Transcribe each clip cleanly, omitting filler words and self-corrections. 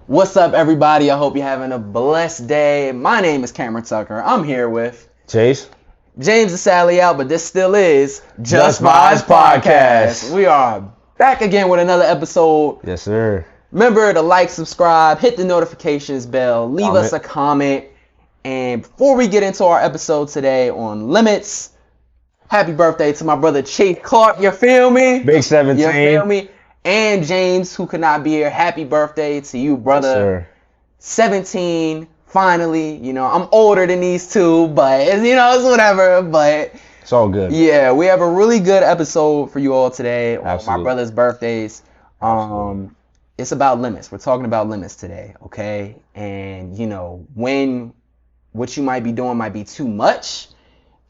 What's up, everybody? I hope you're having a blessed day. My name is Cameron Tucker. I'm here with Chase. James is sadly out, but this still is Just Vibes Podcast. We are back again with another episode. Yes, sir. Remember to like, subscribe, hit the notifications bell, leave us a comment. And before we get into our episode today on limits, happy birthday to my brother Chase Clark. You feel me? Big 17. You feel me? And James, who could not be here, happy birthday to you, brother. Yes, sir. 17, finally. You know, I'm older than these two, but, it's whatever. But it's all good. Yeah, we have a really good episode for you all today on Absolutely. my brother's birthdays. It's about limits. We're talking about limits today, okay? And, when what you might be doing might be too much,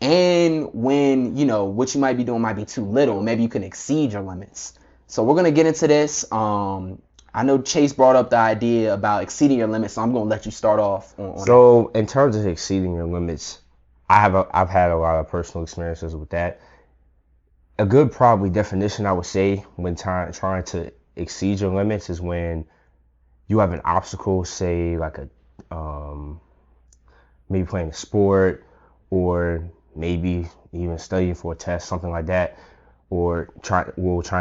and when, what you might be doing might be too little. Maybe you can exceed your limits. So we're going to get into this. I know Chase brought up the idea about exceeding your limits, so I'm going to let you start off on So in terms of exceeding your limits, I've had a lot of personal experiences with that. A good probably definition I would say when trying to exceed your limits is when you have an obstacle, say like maybe playing a sport, or maybe even studying for a test, something like that, or trying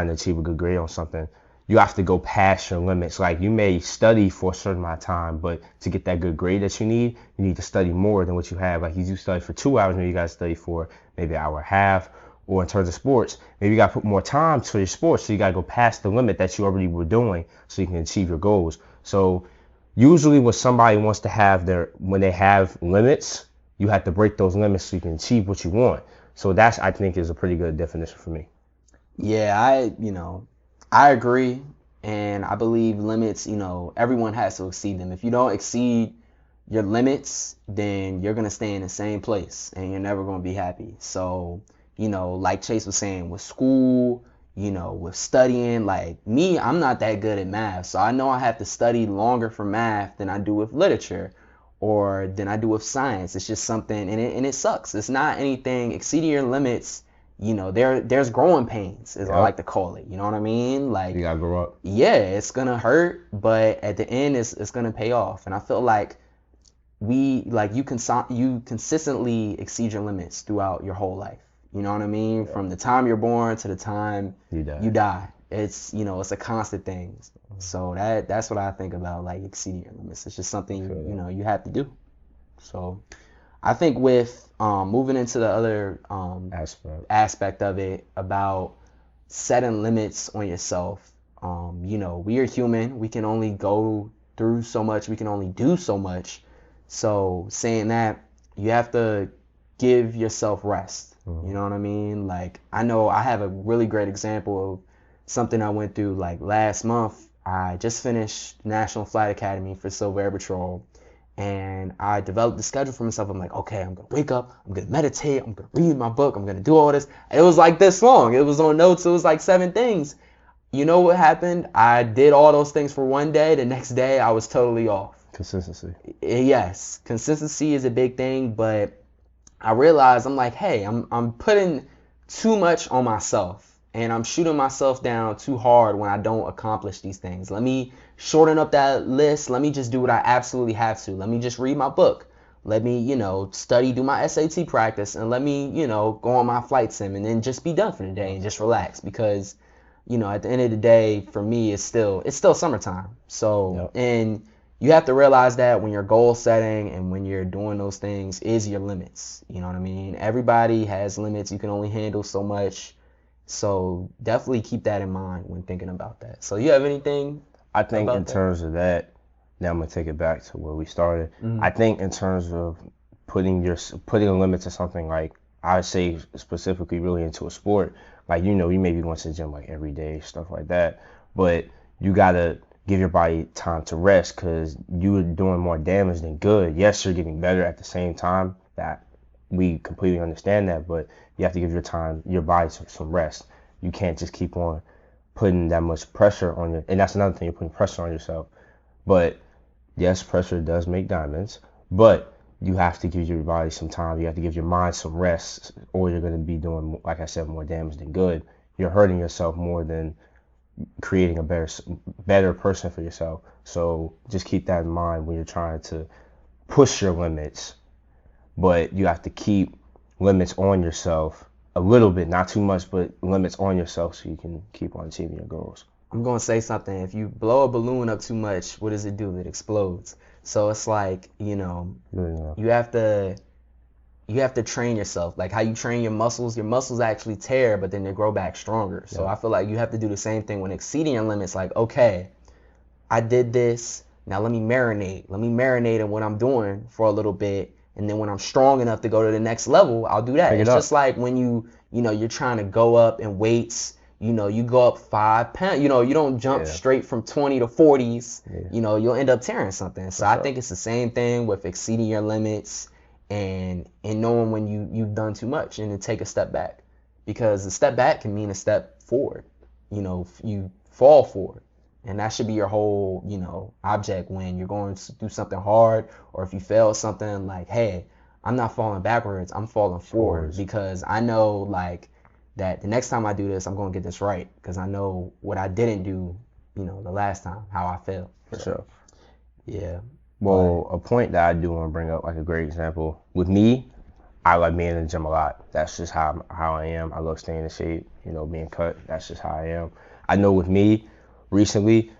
to achieve a good grade on something. You have to go past your limits. Like, you may study for a certain amount of time, but to get that good grade that you need to study more than what you have. Like, you study for 2 hours, maybe you got to study for maybe an hour and a half. Or in terms of sports, maybe you got to put more time to your sports, so you got to go past the limit that you already were doing so you can achieve your goals. So usually when somebody wants to when they have limits, you have to break those limits so you can achieve what you want. So that's, I think, is a pretty good definition for me. Yeah, I agree, and I believe limits, everyone has to exceed them. If you don't exceed your limits, then you're going to stay in the same place and you're never going to be happy. So, like Chase was saying, with school, with studying, like me, I'm not that good at math. So I know I have to study longer for math than I do with literature or than I do with science. It's just something, and it sucks. It's not anything. Exceeding your limits, there's growing pains, as I like to call it. You know what I mean? Like, you gotta grow up. Yeah, it's gonna hurt, but at the end, it's gonna pay off. And I feel like you consistently exceed your limits throughout your whole life. You know what I mean? Yeah. From the time you're born to the time you die. It's it's a constant thing. So that's what I think about, like, exceeding your limits. It's just something you have to do. So I think with moving into the other aspect of it about setting limits on yourself, we are human. We can only go through so much. We can only do so much. So saying that, you have to give yourself rest. You know what I mean? Like, I know I have a really great example of something I went through. Like, last month, I just finished National Flight Academy for Civil Air Patrol. And I developed the schedule for myself. I'm like, okay, I'm going to wake up, I'm going to meditate, I'm going to read my book, I'm going to do all this. It was like this long. It was on notes. It was like 7 things. You know what happened? I did all those things for one day. The next day, I was totally off. Consistency. Yes. Consistency is a big thing, but I realized, I'm like, hey, I'm putting too much on myself, and I'm shooting myself down too hard when I don't accomplish these things. Let me shorten up that list. Let me just do what I absolutely have to. Let me just read my book. Let me, study, do my SAT practice, and let me, go on my flight sim, and then just be done for the day and just relax. Because, at the end of the day, for me, it's still summertime. So, and you have to realize that when you're goal setting and when you're doing those things is your limits. You know what I mean? Everybody has limits. You can only handle so much. So definitely keep that in mind when thinking about that. So you have anything? I think in terms of that, now I'm going to take it back to where we started. Mm-hmm. I think in terms of putting a limit to something, like, I would say specifically really into a sport, like, you may be going to the gym like every day, stuff like that, but you got to give your body time to rest, because you're doing more damage than good. Yes, you're getting better at the same time. That we completely understand that, but you have to give your body some rest. You can't just keep on putting that much pressure on you. And that's another thing, you're putting pressure on yourself. But yes, pressure does make diamonds, but you have to give your body some time. You have to give your mind some rest, or you're going to be doing, like I said, more damage than good. You're hurting yourself more than creating a better person for yourself. So just keep that in mind when you're trying to push your limits, but you have to keep limits on yourself a little bit, not too much, but limits on yourself so you can keep on achieving your goals. I'm going to say something. If you blow a balloon up too much, what does it do? It explodes. So it's like, you have to train yourself. Like how you train your muscles actually tear, but then they grow back stronger. So I feel like you have to do the same thing when exceeding your limits. Like, okay, I did this. Now let me marinate. Let me marinate in what I'm doing for a little bit. And then when I'm strong enough to go to the next level, I'll do that. It's just like when you're trying to go up in weights. You go up 5 pounds. You don't jump straight from 20 to 40s. You'll end up tearing something. So I think it's the same thing with exceeding your limits and knowing when you've done too much and to take a step back. Because a step back can mean a step forward. You fall forward. And that should be your whole, object when you're going to do something hard, or if you fail something, like, hey, I'm not falling backwards, I'm falling forward, because I know, like, that the next time I do this, I'm going to get this right, because I know what I didn't do, the last time, how I failed. For sure. Yeah. Well, a point that I do want to bring up, like a great example, with me, I like being in the gym a lot. That's just how I am. I love staying in shape, being cut. That's just how I am. I know with me, recently,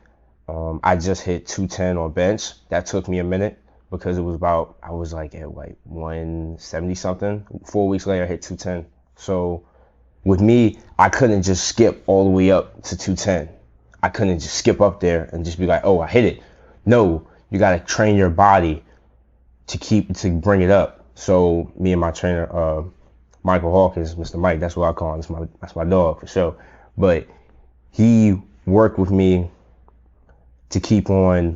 I just hit 210 on bench. That took me a minute because I was like at 170 something. 4 weeks later, I hit 210. So with me, I couldn't just skip all the way up to 210. I couldn't just skip up there and just be like, oh, I hit it. No, you got to train your body to bring it up. So me and my trainer, Michael Hawkins, Mr. Mike, that's what I call him. That's my dog for sure. But he worked with me to keep on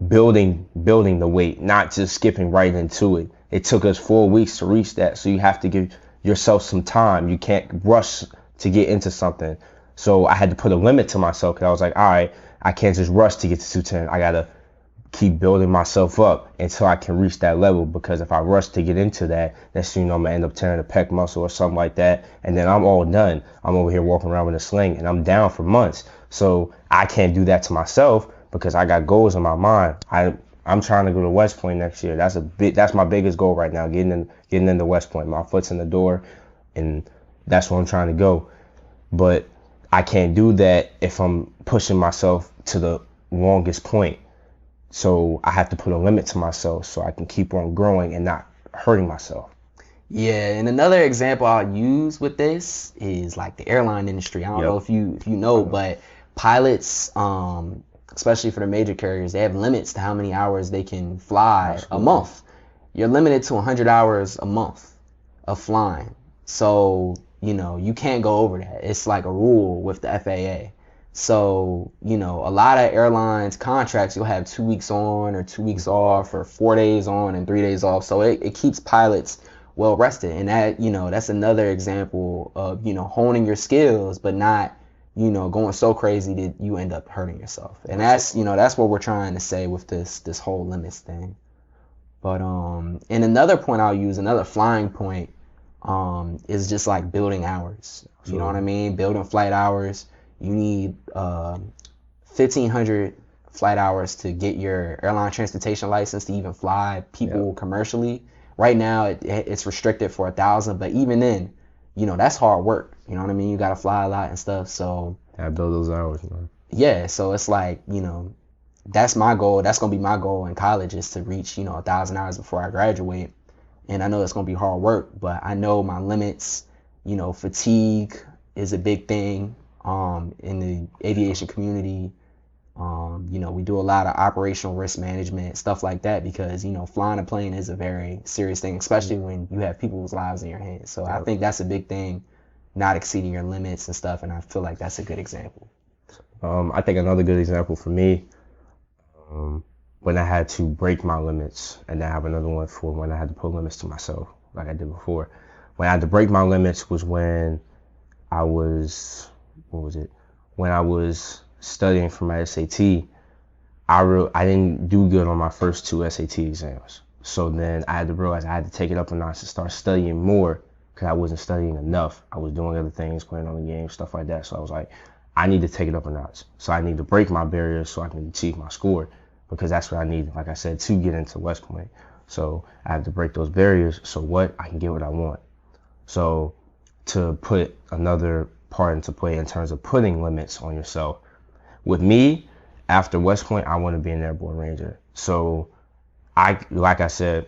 building the weight, not just skipping right into it. It took us 4 weeks to reach that, so you have to give yourself some time. You can't rush to get into something. So I had to put a limit to myself, because I was like, all right, I can't just rush to get to 210. I gotta keep building myself up until I can reach that level, because if I rush to get into that, that's I'm gonna end up tearing a pec muscle or something like that, and then I'm all done. I'm over here walking around with a sling and I'm down for months. So I can't do that to myself, because I got goals in my mind. I'm trying to go to West Point next year. That's my biggest goal right now, getting into West Point. My foot's in the door, and that's where I'm trying to go. But I can't do that if I'm pushing myself to the longest point. So I have to put a limit to myself so I can keep on growing and not hurting myself. Yeah, and another example I'll use with this is like the airline industry. I don't know if you know, but pilots, especially for the major carriers, they have limits to how many hours they can fly a month. You're limited to 100 hours a month of flying. So, you can't go over that. It's like a rule with the FAA. So, a lot of airlines contracts, you'll have 2 weeks on or 2 weeks off, or 4 days on and 3 days off. So it keeps pilots well rested. And that, that's another example of, honing your skills, but not, going so crazy that you end up hurting yourself. And that's what we're trying to say with this whole limits thing. But and another point I'll use, another flying point, is just like building hours. You know what I mean? Building flight hours. You need 1,500 flight hours to get your airline transportation license to even fly people commercially. Right now, it's restricted for 1,000, but even then, that's hard work. You know what I mean? You got to fly a lot and stuff. So I build those hours, man. Yeah, so it's like, that's my goal. That's going to be my goal in college, is to reach, 1,000 hours before I graduate. And I know it's going to be hard work, but I know my limits. Fatigue is a big thing in the aviation community. We do a lot of operational risk management, stuff like that, because, flying a plane is a very serious thing, especially when you have people's lives in your hands. So I think that's a big thing, not exceeding your limits and stuff, and I feel like that's a good example. I think another good example for me, when I had to break my limits, and I have another one for when I had to put limits to myself, like I did before. When I had to break my limits was when I was, when I was studying for my SAT. I didn't do good on my first 2 SAT exams. So then I had to realize I had to take it up a notch and start studying more, because I wasn't studying enough. I was doing other things, playing on the game, stuff like that. So I was like, I need to take it up a notch. So I need to break my barriers so I can achieve my score, because that's what I need, like I said, to get into West Point. So I have to break those barriers so I can get what I want. So to put another part into play in terms of putting limits on yourself, with me, after West Point, I want to be an airborne ranger. So like I said,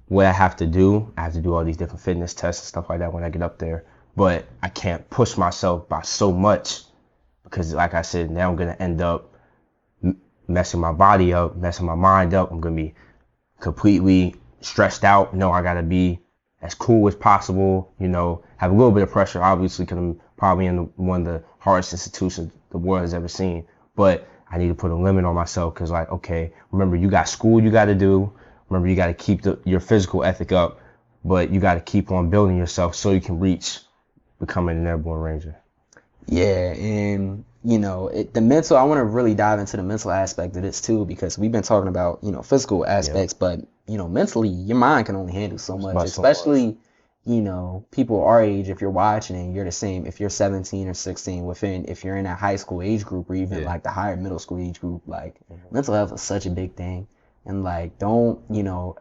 what I have to do all these different fitness tests and stuff like that when I get up there. But I can't push myself by so much, because like I said, now I'm going to end up messing my body up, messing my mind up. I'm going to be completely stressed out. I got to be as cool as possible, have a little bit of pressure, obviously, because I'm probably in one of the hardest institutions the world has ever seen. But I need to put a limit on myself, because okay, remember, you got school you got to do. Remember, you got to keep your physical ethic up, but you got to keep on building yourself so you can reach becoming an airborne ranger. Yeah, and the mental, I want to really dive into the mental aspect of this too, because we've been talking about physical aspects, but mentally, your mind can only handle so much, especially people our age. If you're watching and you're the same, if you're 17 or 16, if you're in that high school age group, or even like the higher middle school age group, like mental health is such a big thing. And don't,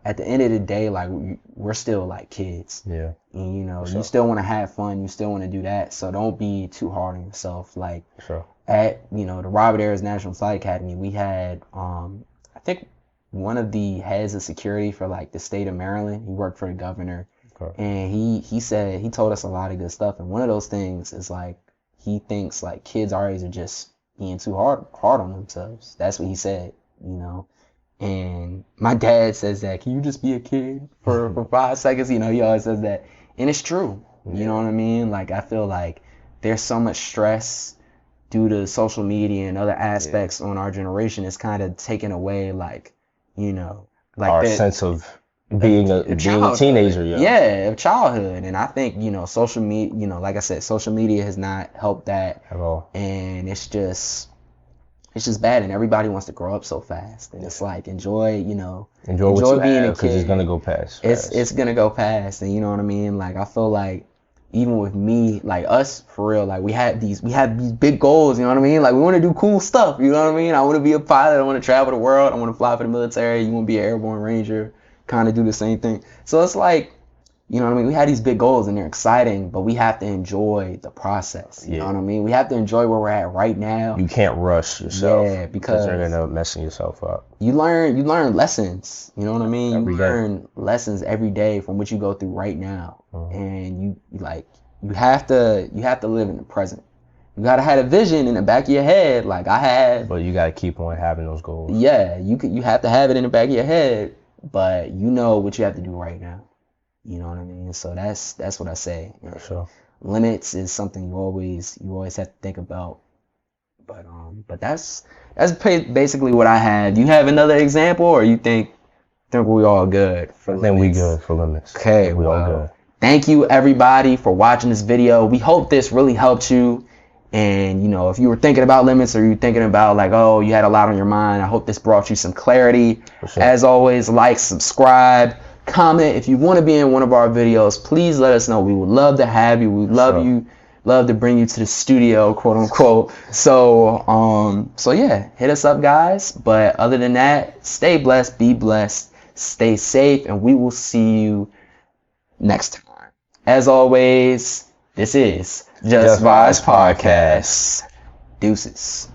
at the end of the day, like we're still like kids. Yeah. And you still want to have fun, you still want to do that. So don't be too hard on yourself. Like at, the Robert Ayers National Flight Academy, we had I think one of the heads of security for like the state of Maryland. He worked for the governor. And he told us a lot of good stuff. And one of those things is like he thinks like kids our age are just being too hard on themselves. That's what he said, And my dad says that, can you just be a kid for 5 seconds? He always says that. And it's true. You know what I mean? Like, I feel like there's so much stress due to social media and other aspects on our generation. It's kind of taken away, like our sense of being a teenager. Yeah, of childhood. And I think, social media, like I said, social media has not helped that at all. And it's just bad, and everybody wants to grow up so fast, and it's like enjoy being a kid, because it's gonna go past. It's gonna go past, and you know what I mean. Like I feel like even with me, like us for real, like we have these big goals. You know what I mean? Like we want to do cool stuff. You know what I mean? I want to be a pilot. I want to travel the world. I want to fly for the military. You want to be an airborne ranger. Kind of do the same thing. So it's like, you know what I mean? We have these big goals and they're exciting, but we have to enjoy the process. You know what I mean? We have to enjoy where we're at right now. You can't rush yourself. Yeah, because you're gonna end up messing yourself up. You learn lessons. You know what I mean? You learn lessons every day from what you go through right now, and you have to live in the present. You gotta have a vision in the back of your head, like I had. But you gotta keep on having those goals. Yeah, you have to have it in the back of your head, but you know what you have to do right now. You know what I mean? So that's what I say. For sure. Limits is something you always have to think about. But that's basically what I had. Do you have another example, or you think we all good for limits? I think we good for limits. Okay, we all good. Thank you everybody for watching this video. We hope this really helped you. And if you were thinking about limits, or you're thinking about like, oh, you had a lot on your mind, I hope this brought you some clarity. For sure. As always, like, subscribe, comment. If you want to be in one of our videos, please let us know. We would love to have you. We love to bring you to the studio, quote unquote. So yeah, hit us up, guys. But other than that, stay blessed, be blessed, stay safe, and we will see you next time. As always, this is Just Vibes Podcast. Deuces.